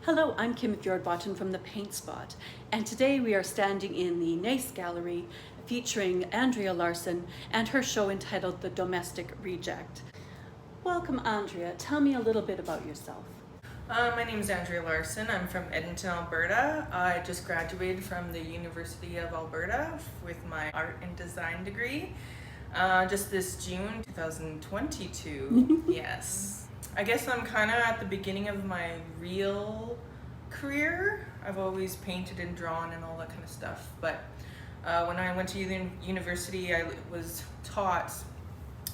Hello, I'm Kim Fjordbottom from the Paint Spot, and today we are standing in the Naess Gallery featuring Andrea Larsen and her show entitled The Domestic Reject. Welcome, Andrea. Tell me a little bit about yourself. My name is Andrea Larsen. I'm from Edmonton, Alberta. I just graduated from the University of Alberta with my art and design degree just this June 2022. Yes. I guess I'm kind of at the beginning of my real career. I've always painted and drawn and all that kind of stuff. But when I went to university, I was taught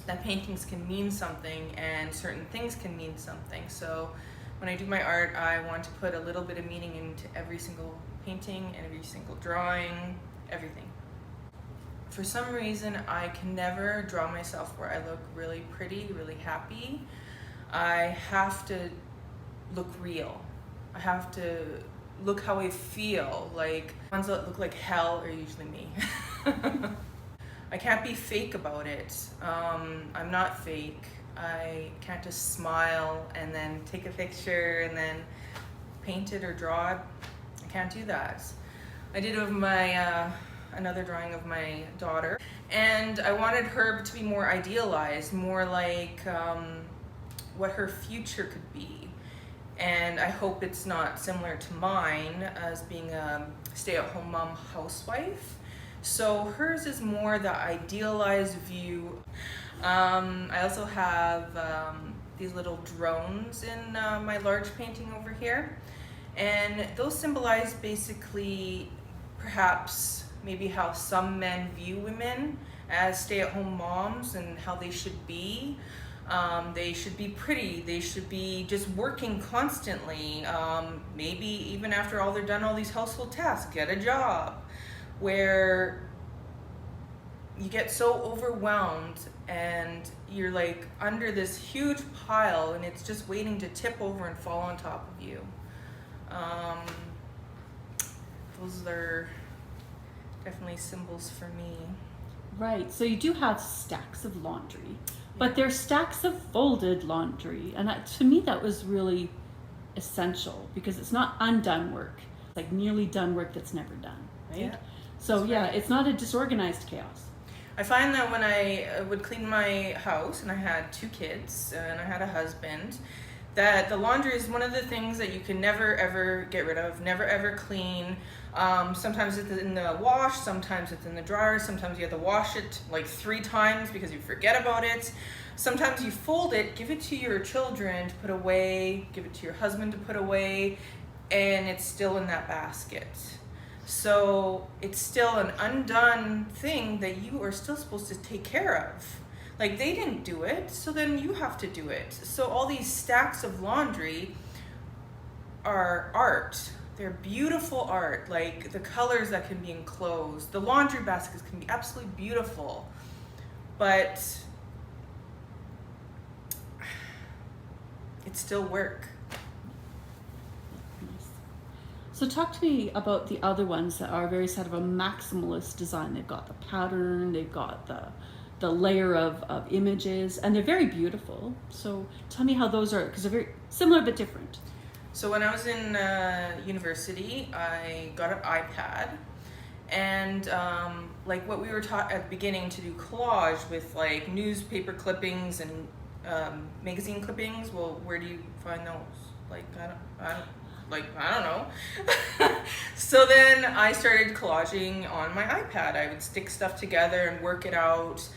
that paintings can mean something and certain things can mean something. So when I do my art, I want to put a little bit of meaning into every single painting and every single drawing, everything. For some reason, I can never draw myself where I look really pretty, really happy. I have to look real. I have to look how I feel. Like, ones that look like hell are usually me. I can't be fake about it. I'm not fake. I can't just smile and then take a picture and then paint it or draw it. I can't do that. I did of my another drawing of my daughter, and I wanted her to be more idealized, more like what her future could be. And I hope it's not similar to mine as being a stay-at-home mom housewife. So hers is more the idealized view. I also have these little drones in my large painting over here. And those symbolize basically perhaps maybe how some men view women as stay-at-home moms and how they should be. They should be pretty, they should be just working constantly, maybe even after they're done all these household tasks, get a job, where you get so overwhelmed and you're like under this huge pile and it's just waiting to tip over and fall on top of you. Those are definitely symbols for me. Right, so you do have stacks of laundry, but they're stacks of folded laundry. And to me, that was really essential because it's not undone work. It's like nearly done work that's never done, right? Yeah. So yeah, it's not a disorganized chaos. I find that when I would clean my house, and I had 2 kids and I had a husband, that the laundry is one of the things that you can never ever get rid of, never ever clean. Sometimes it's in the wash, sometimes it's in the dryer, sometimes you have to wash it like 3 times because you forget about it. Sometimes you fold it, give it to your children to put away, give it to your husband to put away, and it's still in that basket. So it's still an undone thing that you are still supposed to take care of. Like, they didn't do it, so then you have to do it. So all these stacks of laundry are art. They're beautiful art, like the colors that can be enclosed. The laundry baskets can be absolutely beautiful, but it's still work. So talk to me about the other ones that are very sort of a maximalist design. They've got the pattern, they've got the layer of images, and they're very beautiful. So tell me how those are, because they're very similar but different. So when I was in university, I got an iPad, and like what we were taught at the beginning to do collage with like newspaper clippings and magazine clippings. Well, where do you find those? Like, I don't know. So then I started collaging on my iPad. I would stick stuff together and work it out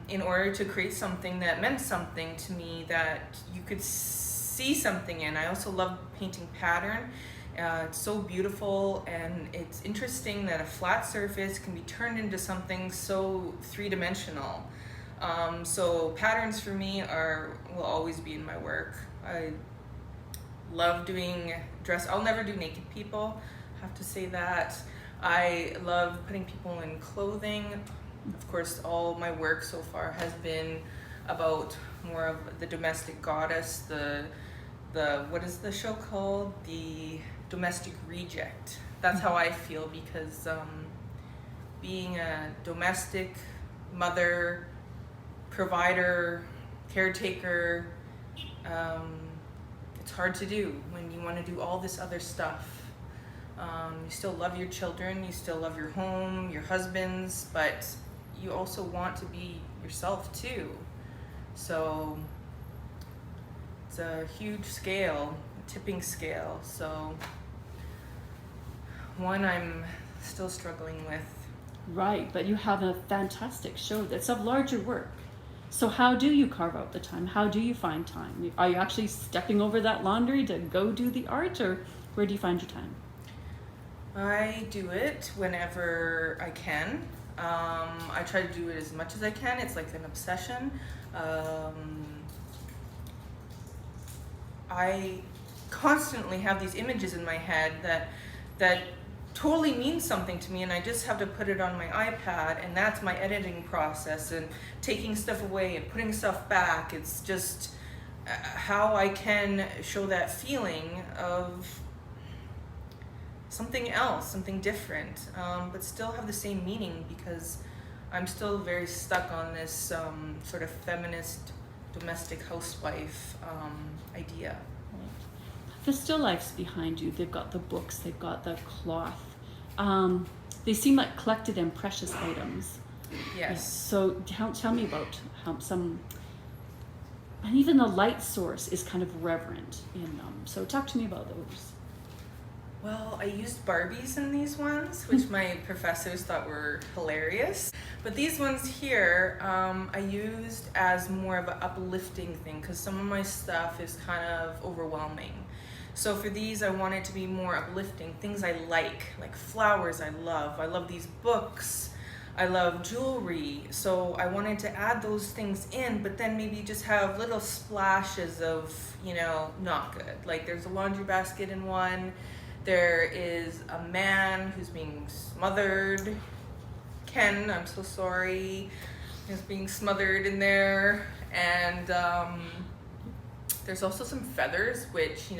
in order to create something that meant something to me, that you could see something in. I also love painting pattern. It's so will, and it's interesting that a flat surface can be turned into something so 3-dimensional. So patterns for me will always be in my work. I love doing dress. I'll never do naked people, have to say that. I love putting people in clothing. Of course, all my work so far has been about more of the domestic goddess, the what is the show called? The Domestic Reject. That's how I feel, because being a domestic mother, provider, caretaker, it's hard to do when you want to do all this other stuff. You still love your children, you still love your home, your husbands, but you also want to be yourself too. So it's a huge scale, a tipping scale. So one I'm still struggling with. Right, but you have a fantastic show that's of larger work. So how do you carve out the time? How do you find time? Are you actually stepping over that laundry to go do the art, or where do you find your time? I do it whenever I can. I try to do it as much as I can. It's like an obsession. I constantly have these images in my head that totally means something to me, and I just have to put it on my iPad, and that's my editing process, and taking stuff away and putting stuff back. It's just how I can show that feeling of something else, something different, but still have the same meaning, because I'm still very stuck on this sort of feminist domestic housewife idea. The still lifes behind you, they've got the books, they've got the cloth. They seem like collected and precious items. Yes. Yeah. So tell me about some, and even the light source is kind of reverent in them. So talk to me about those. Well, I used Barbies in these ones, which my professors thought were hilarious. But these ones here, I used as more of an uplifting thing, because some of my stuff is kind of overwhelming. So for these, I wanted to be more uplifting, things I like flowers I love. I love these books. I love jewelry. So I wanted to add those things in, but then maybe just have little splashes of, not good. Like there's a laundry basket in one. There is a man who's being smothered. Ken, I'm so sorry, is being smothered in there. And there's also some feathers, which,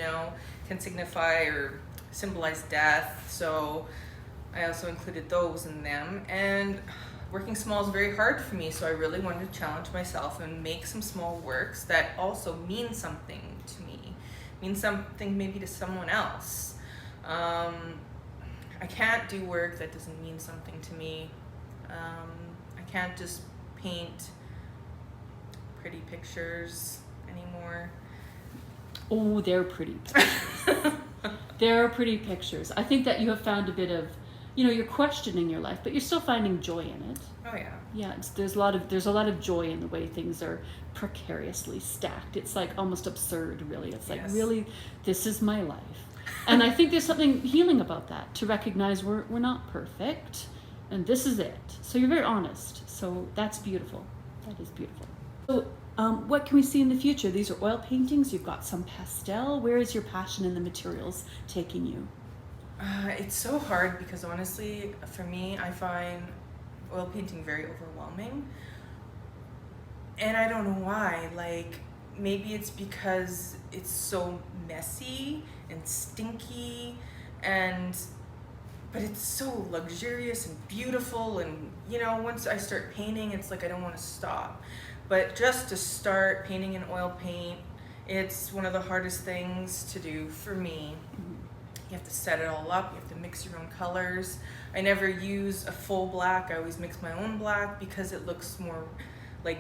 can signify or symbolize death. So I also included those in them. And working small is very hard for me, so I really wanted to challenge myself and make some small works that also mean something to me, mean something maybe to someone else. I can't do work that doesn't mean something to me. I can't just paint pretty pictures anymore. Oh, they're pretty pictures. They're pretty pictures. I think that you have found a bit of, you're questioning your life, but you're still finding joy in it. Oh yeah. Yeah, there's a lot of joy in the way things are precariously stacked. It's like almost absurd, really. It's like, Yes. really, this is my life. And I think there's something healing about that, to recognize we're not perfect, and this is it. So you're very honest. So that's beautiful. That is beautiful. So what can we see in the future? These are oil paintings. You've got some pastel. Where is your passion in the materials taking you? It's so hard, because honestly, for me, I find oil painting very overwhelming. And I don't know why. Like, maybe it's because it's so messy and stinky, but it's so luxurious and beautiful, and once I start painting, it's like I don't want to stop. But just to start painting in oil paint, it's one of the hardest things to do for me. You have to set it all up, you have to mix your own colors. I never use a full black, I always mix my own black, because it looks more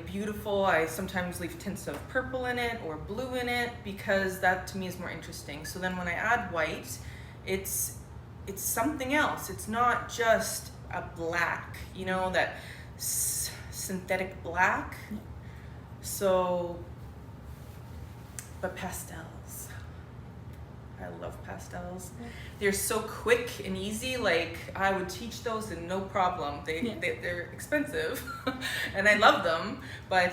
beautiful. I sometimes leave tints of purple in it or blue in it, because that to me is more interesting. So then when I add white, it's something else. It's not just a black, that synthetic black. So, but pastels. I love pastels. They're so quick and easy. Like, I would teach those and no problem. They're expensive, and I love them. But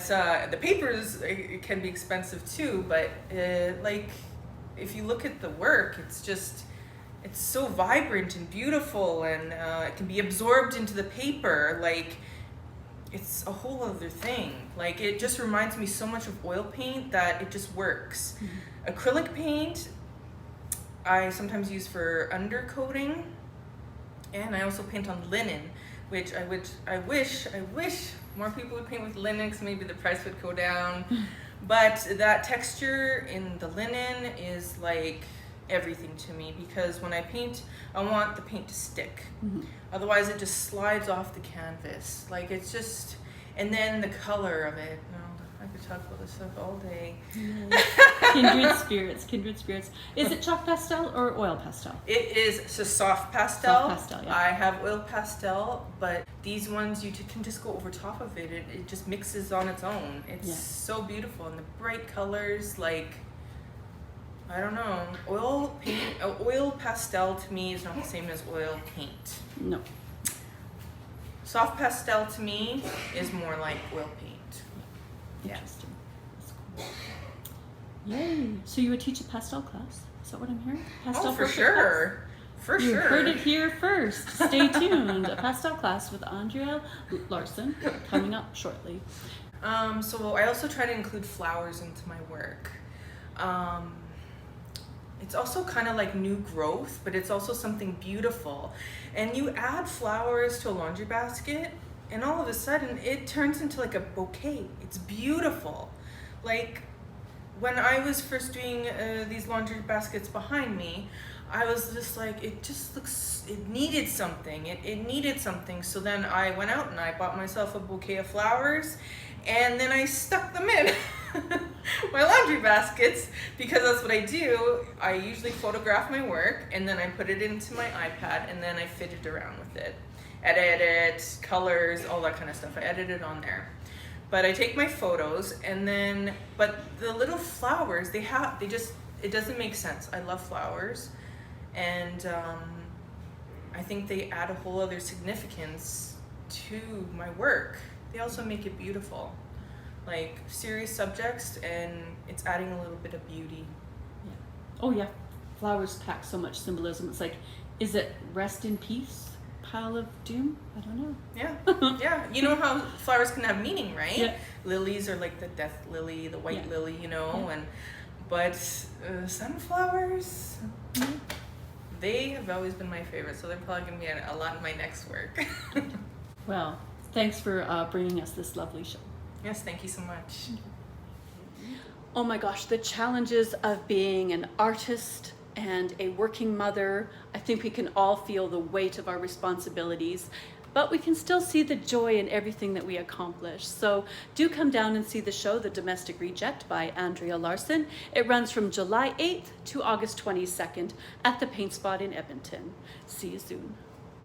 the papers, it can be expensive too. But if you look at the work, it's so vibrant and beautiful, and it can be absorbed into the paper. Like, it's a whole other thing. Like, it just reminds me so much of oil paint that it just works. Mm-hmm. Acrylic paint, I sometimes use for undercoating, and I also paint on linen, which I wish more people would paint with linen, because maybe the price would go down. But that texture in the linen is like everything to me, because when I paint, I want the paint to stick. Otherwise it just slides off the canvas. Like it's just, and then the color of it, I could talk about this stuff all day. Kindred spirits, kindred spirits. Is it chalk pastel or oil pastel? It is a soft pastel. Soft pastel, yeah. I have oil pastel, but these ones you can just go over top of it. It just mixes on its own. It's so beautiful, and the bright colors, like, I don't know. Oil pastel to me is not the same as oil paint. No. Soft pastel to me is more like oil paint. Interesting. That's cool. Yay. So you would teach a pastel class? Is that what I'm hearing? Pastel For sure. For you sure. heard it here first. Stay tuned. A pastel class with Andrea Larsen coming up shortly. So I also try to include flowers into my work. It's also kind of like new growth, but it's also something beautiful. And you add flowers to a laundry basket, and all of a sudden it turns into like a bouquet. It's beautiful. Like when I was first doing these laundry baskets behind me, I was just like, it just looks, it needed something. It needed something. So then I went out and I bought myself a bouquet of flowers, and then I stuck them in my laundry baskets, because that's what I do. I usually photograph my work, and then I put it into my iPad, and then I fit it around with it. Edit, colors, all that kind of stuff. I edit it on there. But I take my photos, and then, but the little flowers, it doesn't make sense. I love flowers, and I think they add a whole other significance to my work. They also make it beautiful. Like serious subjects, and it's adding a little bit of beauty. Yeah. Oh yeah, flowers pack so much symbolism. It's like, is it rest in peace? Pile of doom? I don't know. Yeah, yeah. You know how flowers can have meaning, right? Yeah. Lilies are like the death lily, the white lily, Yeah. but sunflowers, they have always been my favorite. So they're probably gonna be a lot in my next work. Well, thanks for bringing us this lovely show. Yes, thank you so much. Oh my gosh, the challenges of being an artist and a working mother. I think we can all feel the weight of our responsibilities, but we can still see the joy in everything that we accomplish. So do come down and see the show, The Domestic Reject by Andrea Larsen. It runs from July 8th to August 22nd at the Paint Spot in Edmonton. See you soon.